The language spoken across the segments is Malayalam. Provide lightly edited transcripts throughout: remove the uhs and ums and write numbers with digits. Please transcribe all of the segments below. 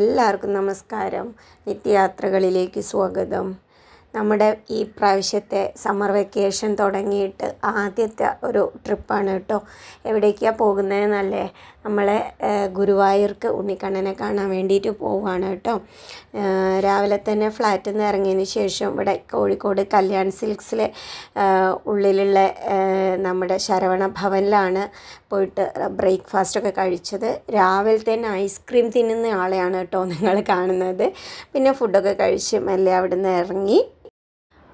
എല്ലാവർക്കും നമസ്കാരം. നിത്യയാത്രകളിലേക്ക് സ്വാഗതം. നമ്മുടെ ഈ പ്രാവശ്യത്തെ സമ്മർ വെക്കേഷൻ തുടങ്ങിയിട്ട് ആദ്യത്തെ ഒരു ട്രിപ്പാണ് കേട്ടോ. എവിടേക്കാണ് പോകുന്നതെന്നല്ലേ? നമ്മളെ ഗുരുവായൂർക്ക് ഉണ്ണിക്കണ്ണനെ കാണാൻ വേണ്ടിയിട്ട് പോവുകയാണ് കേട്ടോ. രാവിലെ തന്നെ ഫ്ലാറ്റിൽ നിന്ന് ഇറങ്ങിയതിന് ശേഷം ഇവിടെ കോഴിക്കോട് കല്യാൺ സിൽക്സിലെ ഉള്ളിലുള്ള നമ്മുടെ ശരവണ ഭവനിലാണ് പോയിട്ട് ബ്രേക്ക്ഫാസ്റ്റൊക്കെ കഴിച്ചത്. രാവിലെ തന്നെ ഐസ്ക്രീം തിന്നുന്ന ആളെയാണ് കേട്ടോ നിങ്ങൾ കാണുന്നത്. പിന്നെ ഫുഡൊക്കെ കഴിച്ച് മെല്ലെ അവിടെ നിന്ന് ഇറങ്ങി.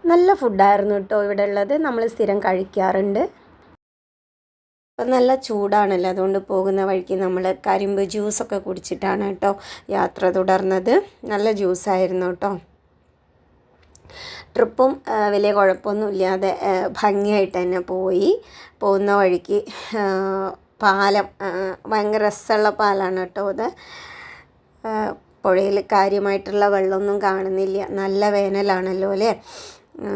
നല്ല ഫുഡായിരുന്നു കേട്ടോ ഇവിടെ ഉള്ളത്. നമ്മൾ സ്ഥിരം കഴിക്കാറുണ്ട്. അപ്പം നല്ല ചൂടാണല്ലോ, അതുകൊണ്ട് പോകുന്ന വഴിക്ക് നമ്മൾ കരിമ്പ് ജ്യൂസൊക്കെ കുടിച്ചിട്ടാണ് കേട്ടോ യാത്ര തുടർന്നത്. നല്ല ജ്യൂസായിരുന്നു കേട്ടോ. ട്രിപ്പും വലിയ കുഴപ്പമൊന്നുമില്ലാതെ ഭംഗിയായിട്ട് തന്നെ പോയി. പോകുന്ന വഴിക്ക് പാലം ഭയങ്കര രസമുള്ള പാലാണ് കേട്ടോ അത്. പുഴയിൽ കാര്യമായിട്ടുള്ള വെള്ളമൊന്നും കാണുന്നില്ല. നല്ല വേനലാണല്ലോ അല്ലേ,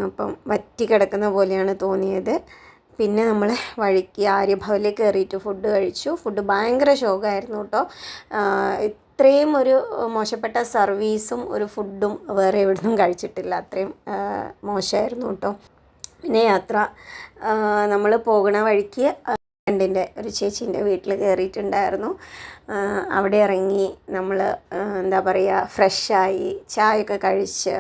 അപ്പം വറ്റി കിടക്കുന്ന പോലെയാണ് തോന്നിയത്. പിന്നെ നമ്മൾ വഴിക്ക് ആര്യഭവനിൽ കയറിയിട്ട് ഫുഡ് കഴിച്ചു. ഫുഡ് ഭയങ്കര ശോകമായിരുന്നു കേട്ടോ. ഇത്രയും ഒരു മോശപ്പെട്ട സർവീസും ഒരു ഫുഡും വേറെ എവിടുന്നും കഴിച്ചിട്ടില്ല. അത്രയും മോശമായിരുന്നു കേട്ടോ. പിന്നെ യാത്ര നമ്മൾ പോകുന്ന വഴിക്ക് ഫ്രണ്ടിൻ്റെ ഒരു ചേച്ചീൻ്റെ വീട്ടിൽ കയറിയിട്ടുണ്ടായിരുന്നു. അവിടെ ഇറങ്ങി നമ്മൾ എന്താ പറയുക, ഫ്രഷായി ചായയൊക്കെ കഴിച്ച്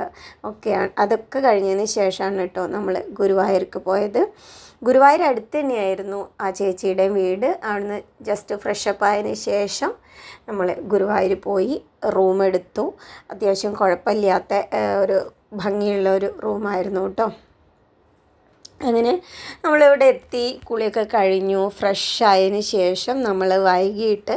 ഒക്കെയാണ്. അതൊക്കെ കഴിഞ്ഞതിന് ശേഷമാണ് കേട്ടോ നമ്മൾ ഗുരുവായൂർക്ക് പോയത്. ഗുരുവായൂർ അടുത്ത് തന്നെയായിരുന്നു ആ ചേച്ചിയുടെ വീട്. അവിടുന്ന് ജസ്റ്റ് ഫ്രഷപ്പ് ആയതിന് ശേഷം നമ്മൾ ഗുരുവായൂർ പോയി റൂം എടുത്തു. അത്യാവശ്യം കുഴപ്പമില്ലാത്ത ഒരു ഭംഗിയുള്ള ഒരു റൂമായിരുന്നു കേട്ടോ. അങ്ങനെ നമ്മളിവിടെ എത്തി, കുളിയൊക്കെ കഴിഞ്ഞു. ഫ്രഷ് ആയതിന് ശേഷം നമ്മൾ വൈകിട്ട്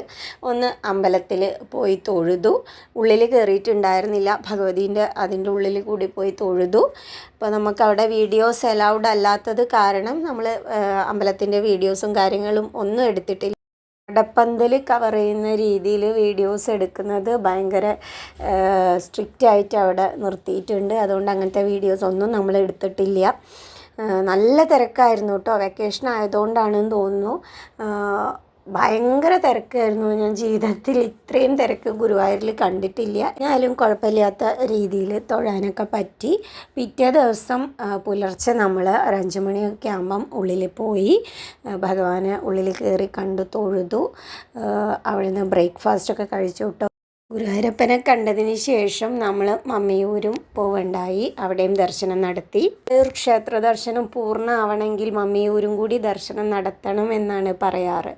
ഒന്ന് അമ്പലത്തിൽ പോയി തൊഴുതു. ഉള്ളിൽ കയറിയിട്ടുണ്ടായിരുന്നില്ല, ഭഗവതീൻ്റെ അതിൻ്റെ ഉള്ളിൽ കൂടി പോയി തൊഴുതു. അപ്പോൾ നമുക്കവിടെ വീഡിയോസ് അലൗഡ് അല്ലാത്തത് കാരണം നമ്മൾ അമ്പലത്തിൻ്റെ വീഡിയോസും കാര്യങ്ങളും ഒന്നും എടുത്തിട്ടില്ല. അടപ്പന്തൽ കവർ ചെയ്യുന്ന രീതിയിൽ വീഡിയോസ് എടുക്കുന്നത് ഭയങ്കര സ്ട്രിക്റ്റ് ആയിട്ട് അവിടെ നിർത്തിയിട്ടുണ്ട്. അതുകൊണ്ട് അങ്ങനത്തെ വീഡിയോസ് ഒന്നും നമ്മൾ എടുത്തിട്ടില്ല. നല്ല തിരക്കായിരുന്നു കേട്ടോ. വെക്കേഷൻ ആയതുകൊണ്ടാണെന്ന് തോന്നുന്നു. ഭയങ്കര തിരക്കായിരുന്നു. ഞാൻ ജീവിതത്തിൽ ഇത്രയും തിരക്ക് ഗുരുവായൂരിൽ കണ്ടിട്ടില്ല. എന്നാലും കുഴപ്പമില്ലാത്ത രീതിയിൽ തൊഴാനൊക്കെ പറ്റി. പിറ്റേ ദിവസം പുലർച്ചെ നമ്മൾ ഒരു 5 മണിയൊക്കെ ആകുമ്പം ഉള്ളിൽ പോയി ഭഗവാനെ ഉള്ളിൽ കയറി കണ്ടു തൊഴുതു. അവിടെ നിന്ന് ബ്രേക്ക്ഫാസ്റ്റൊക്കെ കഴിച്ചു കേട്ടോ. ഗുരുവായൂരപ്പനെ കണ്ടതിന് ശേഷം നമ്മൾ മമ്മിയൂരും പോവുണ്ടായി. അവിടെയും ദർശനം നടത്തി. ക്ഷേത്ര ദർശനം പൂർണ്ണമാവണമെങ്കിൽ മമ്മിയൂരും കൂടി ദർശനം നടത്തണം എന്നാണ് പറയാറ്.